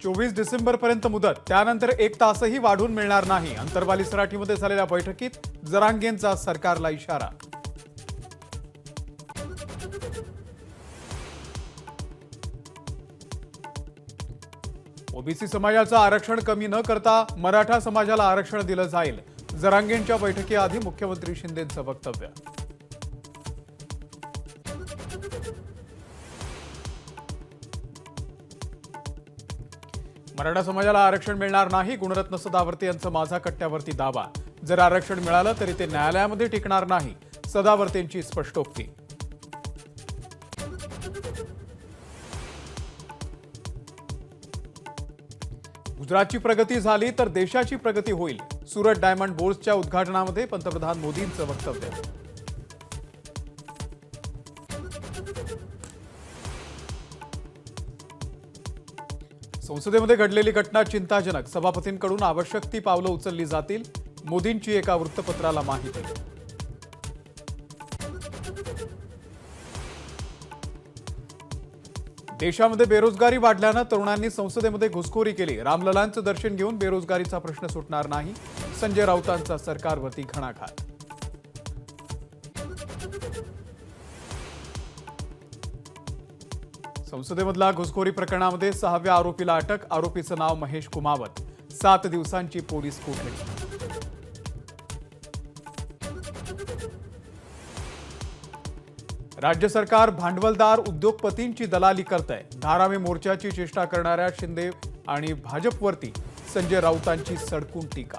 24 डिसेंबरपर्यंत मुदत, त्यानंतर 1 तासही वाढून मिळणार नाही. अंतरवाली सराटीमध्ये झालेल्या बैठकीत जरांगेंचा सरकारला इशारा. ओबीसी समाजाचं आरक्षण कमी न करता मराठा समाजाला आरक्षण दिलं जाईल. जरांगेंच्या बैठकीआधी मुख्यमंत्री शिंदेंचं वक्तव्य. मराठा समाजाला आरक्षण मिळणार नाही. गुणरत्न सदावर्ते यांचा माझा कट्ट्यावरती दावा. जर आरक्षण मिळालं तरी ते न्यायालयामध्ये टिकणार नाही. सदावर्तेंची स्पष्टोक्ती. गुजरातची प्रगती झाली तर देशाची प्रगती होईल. सुरत डायमंड बोर्सच्या उद्घाटनामध्ये पंतप्रधान मोदींचं वक्तव्य. संसदेमध्ये घडलेली घटना चिंताजनक. सभापतींकडून आवश्यक ती पावलं उचलली जातील. मोदींची एका वृत्तपत्राला माहिती. देशामध्ये बेरोजगारी वाढल्यानं तरुणांनी संसदेमध्ये घुसखोरी केली. रामललांचं दर्शन घेऊन बेरोजगारीचा प्रश्न सुटणार नाही. संजय राऊतांचा सरकारवरती घणाघात. संसदेमधला घुसखोरी प्रकरणामध्ये 6व्या आरोपीला अटक. आरोपीचं नाव महेश कुमावत. 7 दिवसांची पोलीस कोठडी. राज्य सरकार भांडवलदार उद्योगपतींची दलाली करतंय. धारावी मोर्चाची चेष्टा करणाऱ्या शिंदे आणि भाजपवरती संजय राऊतांची सडकून टीका.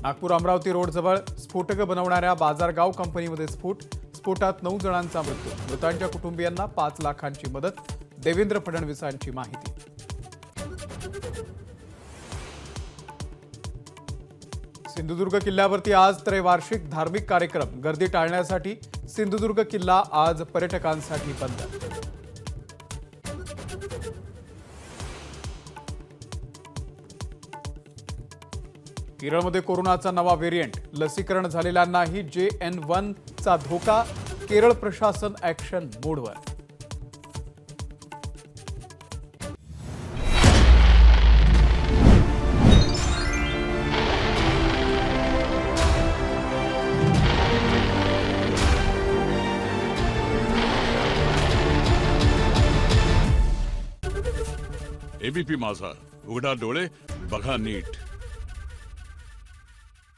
नागपूर अमरावती रोडजवळ स्फोटकं बनवणाऱ्या बाजारगाव कंपनीमध्ये स्फोट. स्फोटात 9 जणांचा मृत्यू. मृतांच्या कुटुंबियांना 5 लाखांची मदत. देवेंद्र फडणवीसांची माहिती. सिंधुदुर्ग किल्ल्यावरती आज त्रैवार्षिक धार्मिक कार्यक्रम. गर्दी टाळण्यासाठी सिंधुदुर्ग किल्ला आज पर्यटकांसाठी बंद. केरळमध्ये कोरोनाचा नवा व्हेरियंट. लसीकरण झालेल्यांनाही JN1 चा धोका. केरळ प्रशासन ऍक्शन मोडवर. एबीपी माझा, उघडा डोळे बघा नीट.